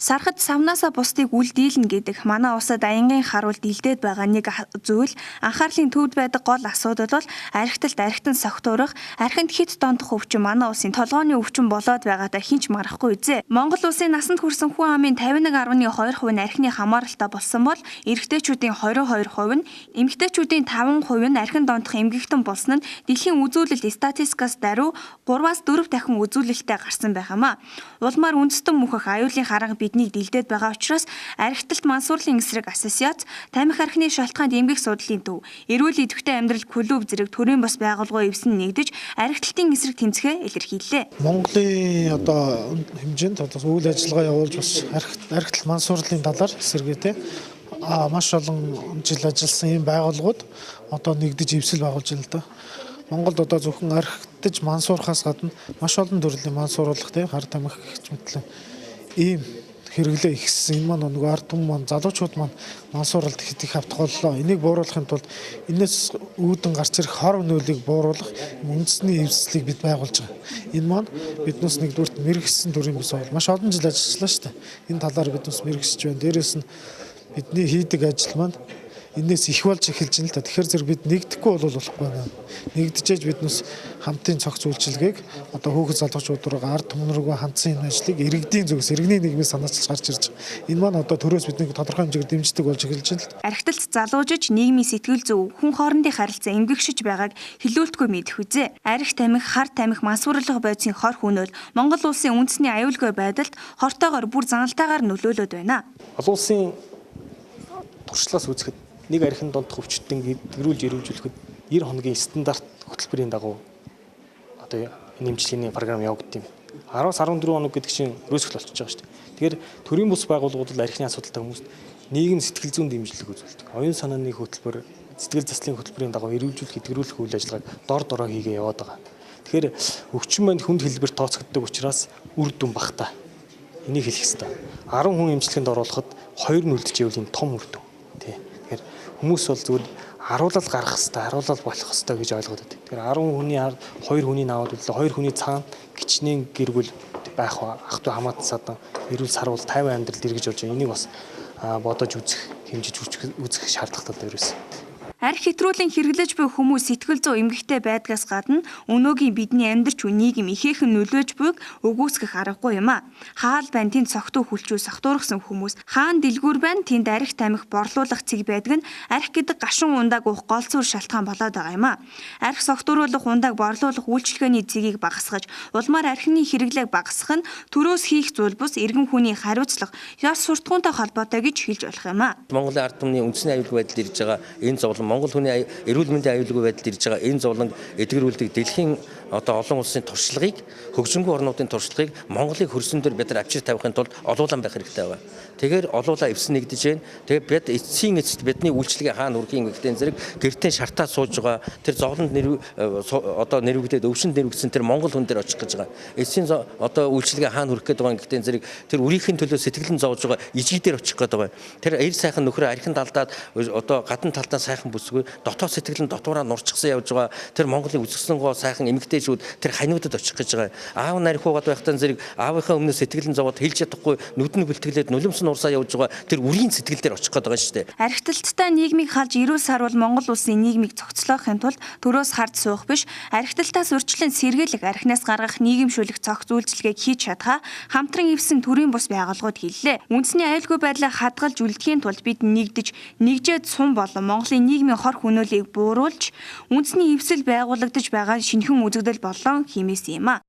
Сархад савнаасаа бусдыг үлдээлнэ гэдэг манай улсад аянгийн харуулт илдээд байгаа нэг зүйл анхаарлын төвд байдаг гол асуудал бол архиталт архитан согтуурах, архинд хит дондох өвчин манай улсын толгойн өвчин болоод байгаадаа хинч марахгүй үзье. Монгол улсын насанд хүрсэн хүн амын 51.2% нь архины хамааралтай болсон бол эрэгтэйчүүдийн 22% нь, эмэгтэйчүүдийн 5% нь архин дондох эмгэгтэн болсон нь дэлхийн үзүүлэлт статистикаас даруй 3-4 дахин үзүүлэлттэй гарсан байхамаа. Улмаар үндэстэн мөхөх аюулын харанга биднийг дэлдээд байгаа учраас архиталт мансуурлын эсрэг ассоциац, тамхи архины шалтгаанд эмгэх судлалын төв, эрүүл идэвхтэй амьдрал клуб зэрэг төрийн бас байгууллагын эвсэн нэгдэж архиталтын эсрэг тэмцэхээ илэрхийллээ. Монголын хэмжээнд үйл ажиллагаа явуулж бас архиталт мансуурлын талаар эсэргээрээ маш олон жил ажилласан ийм байгууллагууд нэгдэж эвсэл байгуулж байна л да. Монголд зөвхөн архитаж мансуурхаас гадна маш олон төрлийн мансууруулах хар тамхи гэх мэт ийм хэрэглээ ихссэн. Энэ маань ард түмэн маань залуучууд маань мансууралд их автах боллоо. Энийг бууруулахын тулд энэс үүдэн гарч ирэх хор нөлөөг бууруулах үндэсний эвслийг бид байгуулж байгаа. Энэ маань биднээс нэгдүгürt мэрэгсэн төрийн бус бол маш олон жил ажилласлаа шүү дээ. Энэ талаар биднээс мэрэгсэж байна. Дээрээс нь бидний хийдэг ажил маань энэс их болж эхэлж байна л да. Тэгэхээр зэрэг бид нэгдэхгүй болохгүй байна. Нэгдэжээж биднээс хамтын цогц үйлчилгээг хүүхэд залуучууд руугаа ард түмэн рүүгээ хандсан энэ ажлыг иргэдийн зүгээс иргэний нийгмээс санаачилж гарч ирж байгаа. Энэ маань төрөөс биднийг тодорхой хэмжээгээр дэмждэг болж эхэлж байна л да. Архиталт залуужиж нийгмийн сэтгэл зүй, хүн хоорондын харилцаа эмгэгшиж байгааг хэлүүлтгүй мэдэх үзье. Арх тамхи, хар тамхи мансуурлах байдлын хор хүнөөл Монгол улсын үндэсний аюулгүй байдалд хортоогоор бүр заналтайгаар нөлөөлөд байна. Олон улсын туршлаас үзэхэд нэг архин дондох өвчтөн гэрүүлж ирүүлжүүлэхэд 90 хоногийн стандарт хөтөлбөрийн дагуу нэмжлэгийн програм явагдсан юм. 10-14 хоног гэдэг чинь өрөөсгөл болчихж байгаа шүү дээ. Тэгэхээр төрийн бус байгууллагууд л архины асуудалтай хүмүүст нийгэм сэтгэл зүйн дэмжлэг үзүүлдэг. Оюун санааны хөтөлбөр, сэтгэл заслын хөтөлбөрийн дагуу ирүүлжүүлэх, эдгэрүүлэх үйл ажиллагааг дор дороо хийгээ яваад байгаа. Тэгэхээр өвчин маань хүнд хэлбэр тооцогддог учраас үр дүн багтаа. Энийг хэлэх хэрэгтэй. 10 хүн эмчилгээнд оруулахад 2 нь үлдчихэвэл энэ том үр дүн. Тэгэхээр хүмүүс бол зүгээр харуулал гарах хэрэгтэй, харуулал болох хэрэгтэй гэж ойлгоод байдаг. Тэгэхээр 10 хүний 2 хүний наваад үлдээ 2 хүний цаана гिचнээ гэр бүл байх ах トゥ хамаатан садан эрүүл сарвал 50 амьдралд эргэж болж байгаа. Энийг бас бодож үзэх, хэмжиж үзэх шаардлагатай ерөөс. Арх хэтрүүлэн хэрэглэж буй хүмүүс сэтгэл зүй эмгэгтэй байдгаас гадна өнөөгийн бидний амьдарч буй нийгэм ихээхэн нөлөөж буйг өгөөсгөх аргагүй юм а. Хаал байн тэнд согтуу хүлчүү согтуурсан хүмүүс, хаан дэлгүүр байн тэнд арх тамхи борлуулах цэг байдаг нь арх гэдэг гашуун ундааг уух гол зур шалтгаан болоод байгаа юм а. Арх согтууруулах ундааг борлуулах үйлчлэгээний цэгийг багасгаж, улмаар архины хэрэглээг багасгах нь төрөөс хийх зүйл бус иргэн хүний хариуцлага, ёс суртахуунтай холбоотой гэж хэлж болох юм а. Монголын ард түмний үндэсний аюулгүй байдалд ирж байгаа энэ зовлон Монгол хүний эрүүл мэндийн аюулгүй байдалд ирж байгаа энэ зовлон эдгэрүүлдэг дэлхийн олон улсын туршлагыг, хөгжингүй орнуудын туршлагыг Монголыг хөрсөн дээр бид нар авчир тавихын тулд олуулан байх хэрэгтэй байна. Тэгэхээр олуулаа эвсэн нэгдэж байна. Тэгээд бид эцсийн эцэст бидний үйлчлэгээ хаана хүрхийн гэхдээ зэрэг гэртээ шартаа сууж байгаа тэр зовлонд нэрвэгдээд өвшөнд нэрвэгдсэн тэр Монгол хүн дээр очих гэж байгаа. Эцсийн үйлчлэгээ хаана хүрэх гээд байгаа гэхдээ зэрэг тэр үрийнхээ төлөө сэтгэлэн зовж байгаа ижиг дээр очих гээд байгаа. Тэр эр сайхан нөхрөө архинд алдаад гадна талдаа сайхан бүсгүй дотоод сэтгэлэн дотоороо нурчихсан явж байгаа. Тэр Монголын үзэсгэлэн гоо сайхан эмэгтэйчүүд тэр ханиудад очих гэж байгаа. Аав нарийн хуугаад байхдаа зэрэг аавынхаа өмнөөс сэтгэлэн зовоод хэлж чадахгүй нүдний бэлтгэлээд нулимс нурсаа явж байгаа тэр үрийн сэтгэл дээр очих гээд байгаа шүү дээ. Архиталттай нийгмийг халж эрүүл сарвал Монгол улсын нийгмийг цогцлоохын тулд төрөөс хард суух биш, архиталтаас урьдчилан сэргийлэх, архинаас гаргах нийгэмшүүлэх цогц үйлчилгээг хийж чадхаа хамтран ивсэн төрийн бус байгууллагууд хэллээ. Үндэсний аюулгүй байдлыг хадгалж үлдэхийн тулд бид нэгжээд сум болон Монголын нийгмийн хор хөнөөлийг бууруулж үндэсний эвсэл байгуулагдаж байгаа шинэхэн үзэгдэл болон хэмээсэн юм а.